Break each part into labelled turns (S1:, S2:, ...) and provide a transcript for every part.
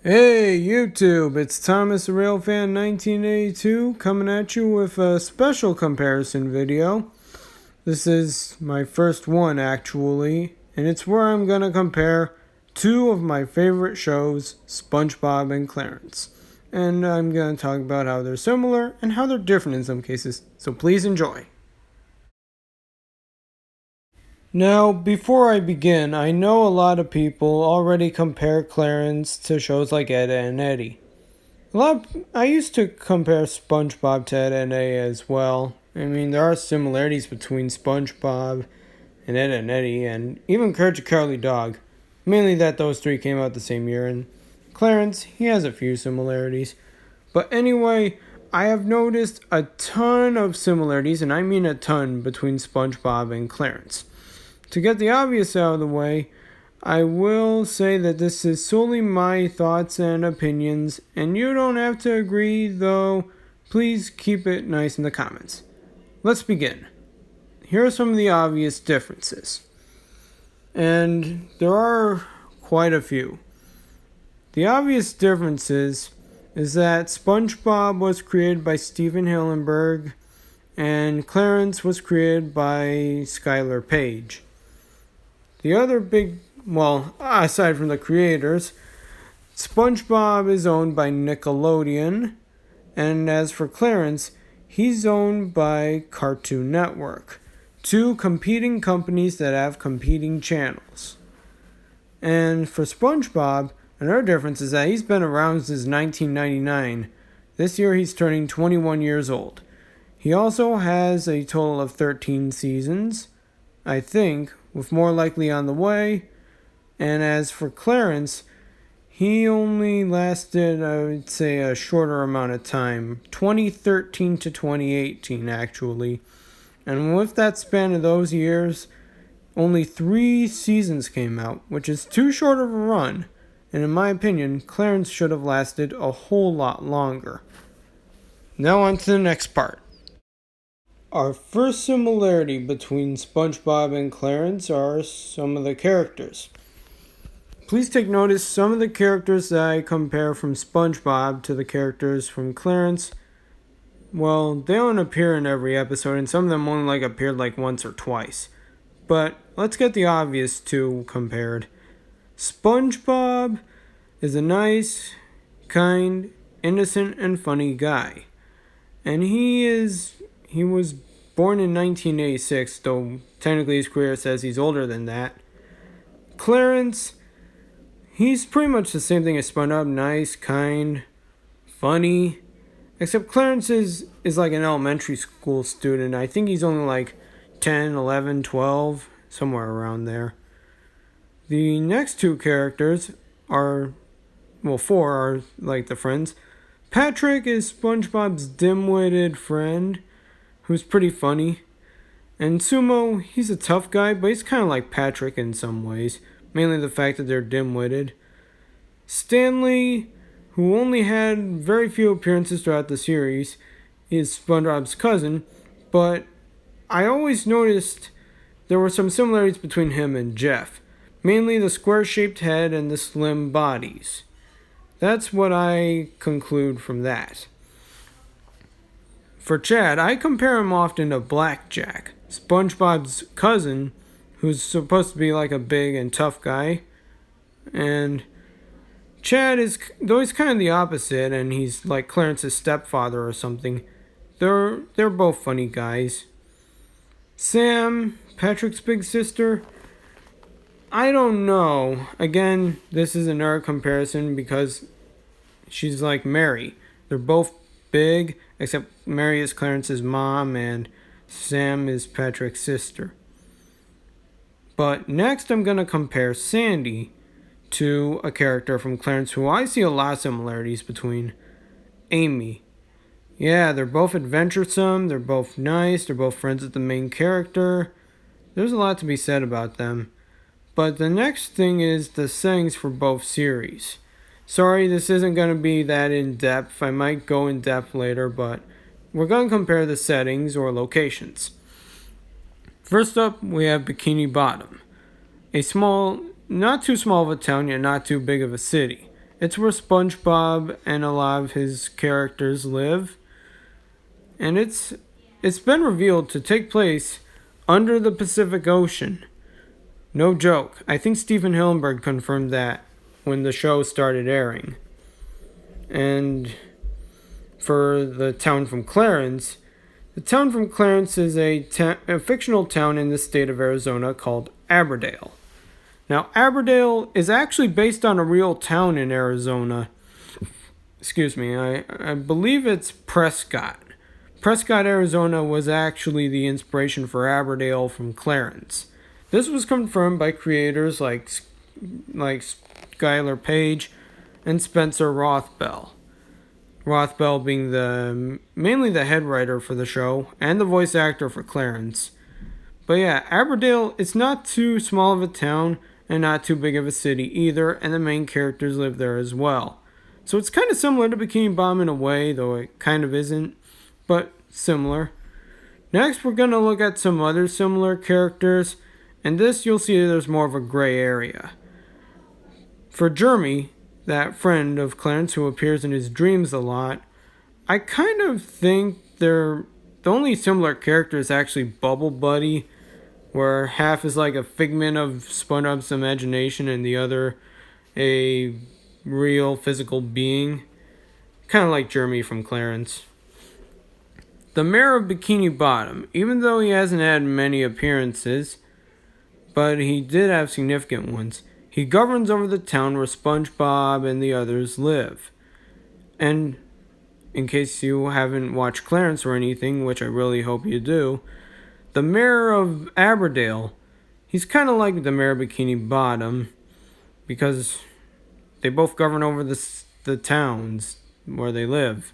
S1: Hey YouTube, it's Thomas the Real Fan 1982 coming at you with a special comparison video. This is my first one actually, and it's where I'm gonna compare two of my favorite shows, SpongeBob and Clarence. And I'm gonna talk about how they're similar and how they're different in some cases, so please enjoy. Now, before I begin, I know a lot of people already compare Clarence to shows like Ed, Edd and Eddy. I used to compare SpongeBob to Ed, Edd and Eddy as well. I mean, there are similarities between SpongeBob and Ed and Eddy, and even Courage the Cowardly Dog. Mainly that those three came out the same year, and Clarence, he has a few similarities. But anyway, I have noticed a ton of similarities, and I mean a ton, between SpongeBob and Clarence. To get the obvious out of the way, I will say that this is solely my thoughts and opinions, and you don't have to agree, though please keep it nice in the comments. Let's begin. Here are some of the obvious differences, and there are quite a few. The obvious differences is that SpongeBob was created by Stephen Hillenburg, and Clarence was created by Skylar Page. The other aside from the creators, SpongeBob is owned by Nickelodeon, and as for Clarence, he's owned by Cartoon Network, two competing companies that have competing channels. And for SpongeBob, another difference is that he's been around since 1999. This year he's turning 21 years old. He also has a total of 13 seasons, I think, with more likely on the way. And as for Clarence, he only lasted, I would say, a shorter amount of time, 2013 to 2018 actually. And with that span of those years, only 3 seasons came out, which is too short of a run. And in my opinion, Clarence should have lasted a whole lot longer. Now on to the next part. Our first similarity between SpongeBob and Clarence are some of the characters. Please take notice, some of the characters that I compare from SpongeBob to the characters from Clarence, well, they don't appear in every episode, and some of them only appeared once or twice. But let's get the obvious two compared. SpongeBob is a nice, kind, innocent, and funny guy. And he was born in 1986, though technically his career says he's older than that. Clarence, he's pretty much the same thing as SpongeBob, nice, kind, funny. Except Clarence is like an elementary school student. I think he's only 10, 11, 12, somewhere around there. The next two characters are, four are the friends. Patrick is SpongeBob's dim-witted friend, who's pretty funny. And Sumo, he's a tough guy, but he's kind of like Patrick in some ways, mainly the fact that they're dim-witted. Stanley, who only had very few appearances throughout the series, is SpongeBob's cousin, but I always noticed there were some similarities between him and Jeff, mainly the square-shaped head and the slim bodies. That's what I conclude from that. For Chad, I compare him often to Blackjack, SpongeBob's cousin, who's supposed to be a big and tough guy. And Chad is, though he's kind of the opposite, and he's like Clarence's stepfather or something, they're both funny guys. Sam, Patrick's big sister, I don't know. Again, this is another comparison because she's like Mary. They're both big, except Mary is Clarence's mom and Sam is Patrick's sister. But next I'm going to compare Sandy to a character from Clarence who I see a lot of similarities between. Amy. Yeah, they're both adventuresome, they're both nice, they're both friends with the main character. There's a lot to be said about them. But the next thing is the settings for both series. Sorry, this isn't going to be that in-depth. I might go in-depth later, but we're going to compare the settings or locations. First up, we have Bikini Bottom. A small, not too small of a town, yet not too big of a city. It's where SpongeBob and a lot of his characters live. And it's been revealed to take place under the Pacific Ocean. No joke. I think Stephen Hillenburg confirmed that when the show started airing. And for the town from Clarence, the town from Clarence is a fictional town in the state of Arizona called Aberdale. Now, Aberdale is actually based on a real town in Arizona. Excuse me, I believe it's Prescott. Prescott, Arizona was actually the inspiration for Aberdale from Clarence. This was confirmed by creators like Skylar Page and Spencer Rothbell. Rothbell being mainly the head writer for the show and the voice actor for Clarence. But yeah, Aberdale, it's not too small of a town and not too big of a city either, and the main characters live there as well. So it's kind of similar to Bikini Bottom in a way, though it kind of isn't, but similar. Next, we're going to look at some other similar characters, and this you'll see there's more of a gray area. For Jeremy, that friend of Clarence who appears in his dreams a lot, I kind of think the only similar character is actually Bubble Buddy, where half is like a figment of SpongeBob's imagination and the other a real physical being. Kind of like Jeremy from Clarence. The mayor of Bikini Bottom, even though he hasn't had many appearances, but he did have significant ones. He governs over the town where SpongeBob and the others live. And in case you haven't watched Clarence or anything, which I really hope you do, the mayor of Aberdale, he's kind of like the mayor of Bikini Bottom because they both govern over the towns where they live.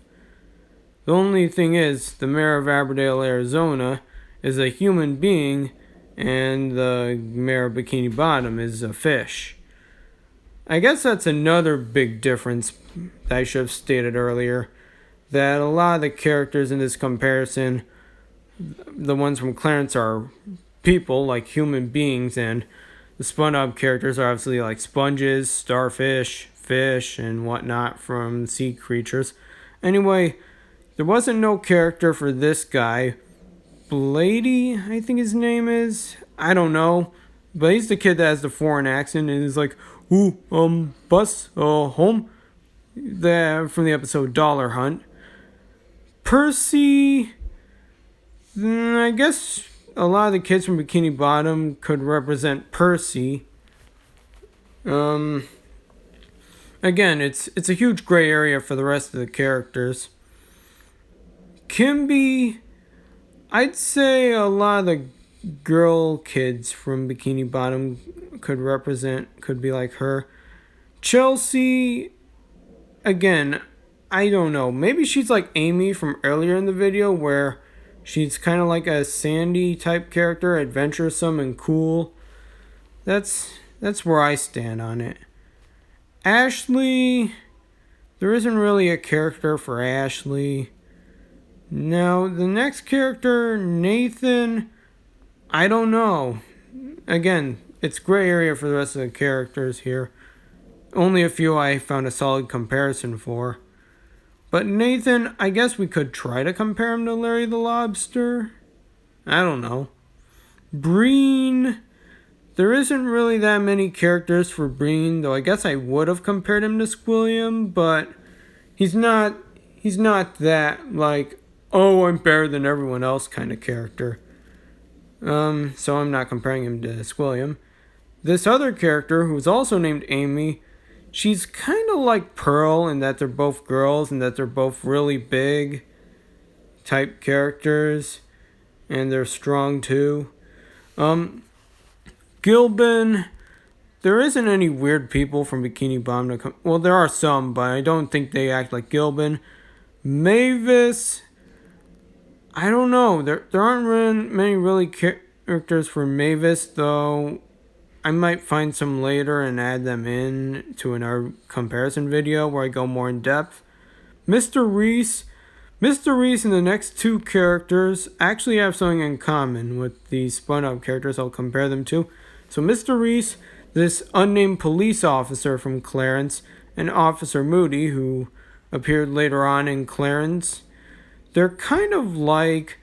S1: The only thing is, the mayor of Aberdale, Arizona is a human being and the mayor of Bikini Bottom is a fish. I guess that's another big difference that I should have stated earlier, that a lot of the characters in this comparison, the ones from Clarence are people, like human beings, and the SpongeBob characters are obviously like sponges, starfish, fish, and whatnot from sea creatures. Anyway, there wasn't no character for this guy, Blady, I think his name is. I don't know. But he's the kid that has the foreign accent and is like, bus, home. From the episode Dollar Hunt. Percy, I guess a lot of the kids from Bikini Bottom could represent Percy. Again, it's a huge gray area for the rest of the characters. Kimby, I'd say a lot of the girl kids from Bikini Bottom could be like her. Chelsea, again, I don't know. Maybe she's like Amy from earlier in the video where she's kind of like a Sandy type character, adventuresome and cool. That's where I stand on it. Ashley, there isn't really a character for Ashley. Now, the next character, Nathan, I don't know. Again, it's gray area for the rest of the characters here. Only a few I found a solid comparison for. But Nathan, I guess we could try to compare him to Larry the Lobster. I don't know. Breen, there isn't really that many characters for Breen, though I guess I would have compared him to Squilliam, but he's not that, like, oh, I'm better than everyone else kind of character. So I'm not comparing him to Squilliam. This other character, who's also named Amy, she's kind of like Pearl in that they're both girls and that they're both really big type characters. And they're strong too. Gilbin, there isn't any weird people from Bikini Bottom to come. Well, there are some, but I don't think they act like Gilbin. Mavis, I don't know. There aren't many really characters for Mavis, though I might find some later and add them in to another comparison video where I go more in depth. Mr. Reese and the next two characters actually have something in common with the SpongeBob characters I'll compare them to. So Mr. Reese, this unnamed police officer from Clarence, and Officer Moody, who appeared later on in Clarence. They're kind of like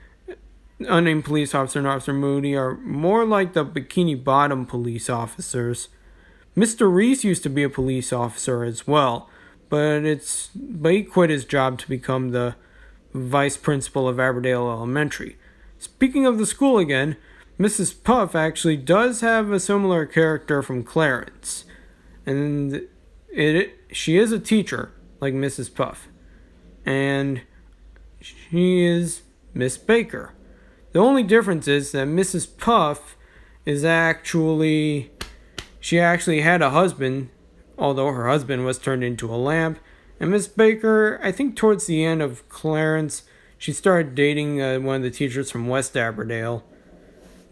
S1: unnamed police officer and Officer Moody are more like the Bikini Bottom police officers. Mr. Reese used to be a police officer as well, but he quit his job to become the vice principal of Aberdale Elementary. Speaking of the school again, Mrs. Puff actually does have a similar character from Clarence, and she is a teacher like Mrs. Puff, and she is Miss Baker. The only difference is that Mrs. Puff she actually had a husband, although her husband was turned into a lamp. And Miss Baker, I think towards the end of Clarence, she started dating one of the teachers from West Aberdale.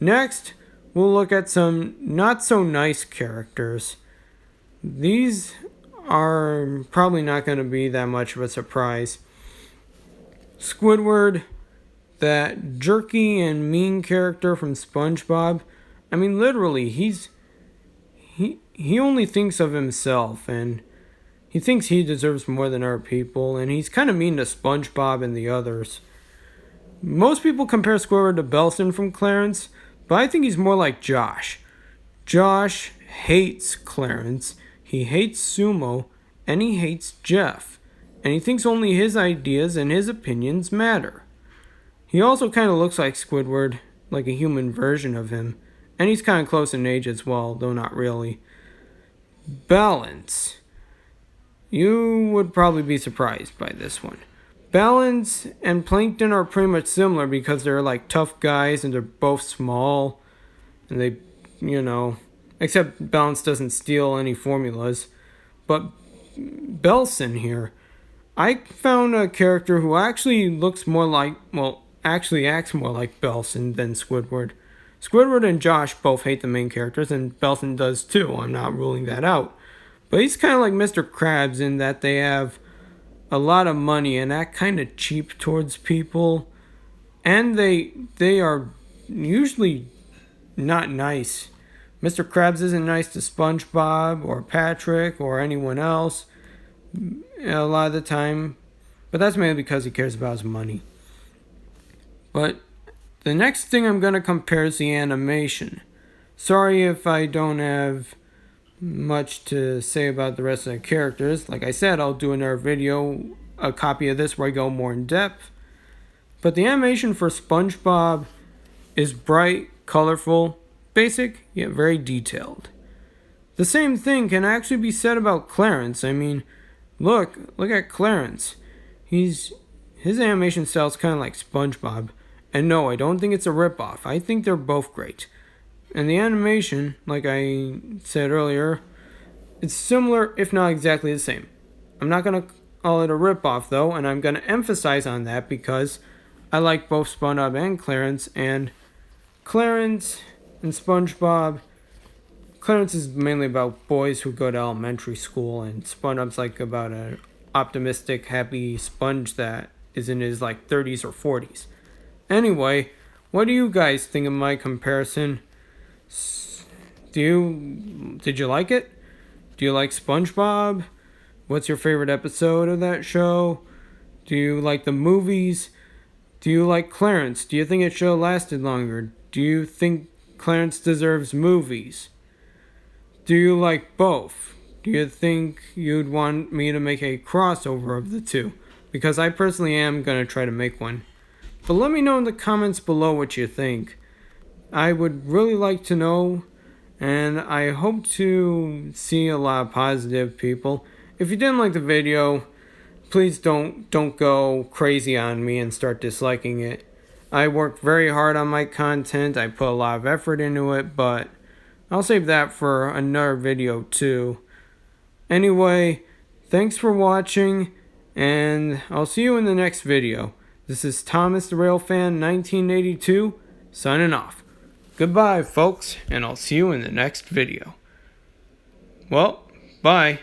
S1: Next, we'll look at some not so nice characters. These are probably not going to be that much of a surprise. Squidward, that jerky and mean character from SpongeBob. I mean, literally, he only thinks of himself, and he thinks he deserves more than other people, and he's kind of mean to SpongeBob and the others. Most people compare Squidward to Belson from Clarence, but I think he's more like Josh. Josh hates Clarence, he hates Sumo, and he hates Jeff, and he thinks only his ideas and his opinions matter. He also kind of looks like Squidward, like a human version of him, and he's kind of close in age as well, though not really. Balance. You would probably be surprised by this one. Balance and Plankton are pretty much similar because they're like tough guys and they're both small. And they, except Balance doesn't steal any formulas. But Belson here, I found a character who actually acts more like Belson than Squidward. Squidward and Josh both hate the main characters, and Belson does too. I'm not ruling that out. But he's kind of like Mr. Krabs in that they have a lot of money and act kind of cheap towards people. And they are usually not nice. Mr. Krabs isn't nice to SpongeBob or Patrick or anyone else a lot of the time. But that's mainly because he cares about his money. But the next thing I'm going to compare is the animation. Sorry if I don't have much to say about the rest of the characters. Like I said, I'll do another video, a copy of this where I go more in depth. But the animation for SpongeBob is bright, colorful, basic, yet very detailed. The same thing can actually be said about Clarence. I mean, look at Clarence. His animation style is kind of like SpongeBob. And no, I don't think it's a ripoff. I think they're both great. And the animation, like I said earlier, it's similar, if not exactly the same. I'm not going to call it a ripoff, though, and I'm going to emphasize on that because I like both SpongeBob and Clarence, and Clarence and SpongeBob. Clarence is mainly about boys who go to elementary school, and SpongeBob's like about an optimistic, happy sponge that is in his 30s or 40s. Anyway, what do you guys think of my comparison? Did you like it? Do you like SpongeBob? What's your favorite episode of that show? Do you like the movies? Do you like Clarence? Do you think it should have lasted longer? Do you think Clarence deserves movies? Do you like both? Do you think you'd want me to make a crossover of the two? Because I personally am going to try to make one. But let me know in the comments below what you think. I would really like to know, and I hope to see a lot of positive people. If you didn't like the video, please don't go crazy on me and start disliking it. I work very hard on my content. I put a lot of effort into it, but I'll save that for another video too. Anyway, thanks for watching, and I'll see you in the next video. This is Thomas the Railfan 1982, signing off. Goodbye, folks, and I'll see you in the next video. Well, bye.